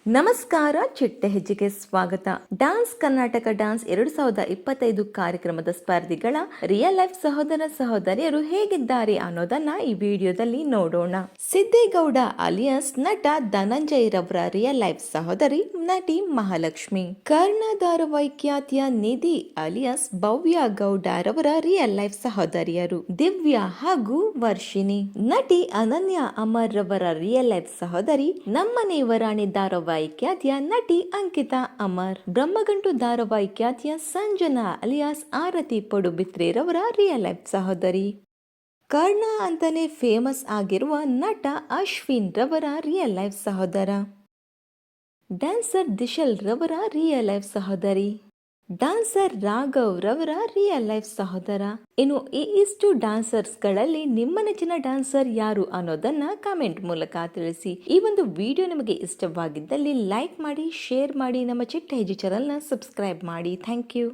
ನಮಸ್ಕಾರ, ಚಿಟ್ಟೆ ಹೆಜ್ಜೆಗೆ ಸ್ವಾಗತ. ಡಾನ್ಸ್ ಕರ್ನಾಟಕ ಡಾನ್ಸ್ 2025 ಕಾರ್ಯಕ್ರಮದ ಸ್ಪರ್ಧಿಗಳ ರಿಯಲ್ ಲೈಫ್ ಸಹೋದರ ಸಹೋದರಿಯರು ಹೇಗಿದ್ದಾರೆ ಅನ್ನೋದನ್ನ ಈ ವಿಡಿಯೋದಲ್ಲಿ ನೋಡೋಣ. ಸಿದ್ದೇಗೌಡ ಅಲಿಯಾಸ್ ನಟ ಧನಂಜಯ್ ರವರ ರಿಯಲ್ ಲೈಫ್ ಸಹೋದರಿ ನಟಿ ಮಹಾಲಕ್ಷ್ಮಿ. ಕರ್ಣ ಧಾರಾವಾಹಿ ಖ್ಯಾತಿಯ ನಿಧಿ ಅಲಿಯಾಸ್ ಭವ್ಯ ಗೌಡ ರವರ ರಿಯಲ್ ಲೈಫ್ ಸಹೋದರಿಯರು ದಿವ್ಯಾ ಹಾಗೂ ವರ್ಷಿಣಿ. ನಟಿ ಅನನ್ಯ ಅಮರ್ ರವರ ರಿಯಲ್ ಲೈಫ್ ಸಹೋದರಿ ನಮ್ಮನೆ ವರಾಣಿ ಧಾರಾವಾಹಿ ಖ್ಯಾತಿಯ ನಟಿ ಅಂಕಿತಾ ಅಮರ್. ಬ್ರಹ್ಮಗಂಟು ಧಾರಾವಾಹಿ ಖ್ಯಾತಿಯ ಸಂಜನಾ ಅಲಿಯಾಸ್ ಆರತಿ ಪಡುಬಿತ್ರೆ ರವರ ರಿಯಲ್ ಲೈಫ್ ಸಹೋದರಿ. ಕರ್ಣ ಅಂತಾನೆ ಫೇಮಸ್ ಆಗಿರುವ ನಟ ಅಶ್ವಿನ್ ರವರ ರಿಯಲ್ ಲೈಫ್ ಸಹೋದರ. ಡ್ಯಾನ್ಸರ್ ದಿಶಲ್ ರವರ ರಿಯಲ್ ಲೈಫ್ ಸಹೋದರಿ. ಡ್ಯಾನ್ಸರ್ ರಾಘವ್ ರವರ ರಿಯಲ್ ಲೈಫ್ ಸಹೋದರ. ಇನ್ನು ಇಷ್ಟು ಡ್ಯಾನ್ಸರ್ಸ್ ಗಳಲ್ಲಿ ನಿಮ್ಮ ನೆಚ್ಚಿನ ಡ್ಯಾನ್ಸರ್ ಯಾರು ಅನ್ನೋದನ್ನ ಕಾಮೆಂಟ್ ಮೂಲಕ ತಿಳಿಸಿ. ಈ ಒಂದು ವಿಡಿಯೋ ನಿಮಗೆ ಇಷ್ಟವಾಗಿದ್ದಲ್ಲಿ ಲೈಕ್ ಮಾಡಿ, ಶೇರ್ ಮಾಡಿ, ನಮ್ಮ ಚಿಟ್ಟೆ ಹೆಜ್ಜೆ ಚಾನೆಲ್ನ ಸಬ್ಸ್ಕ್ರೈಬ್ ಮಾಡಿ. Thank you.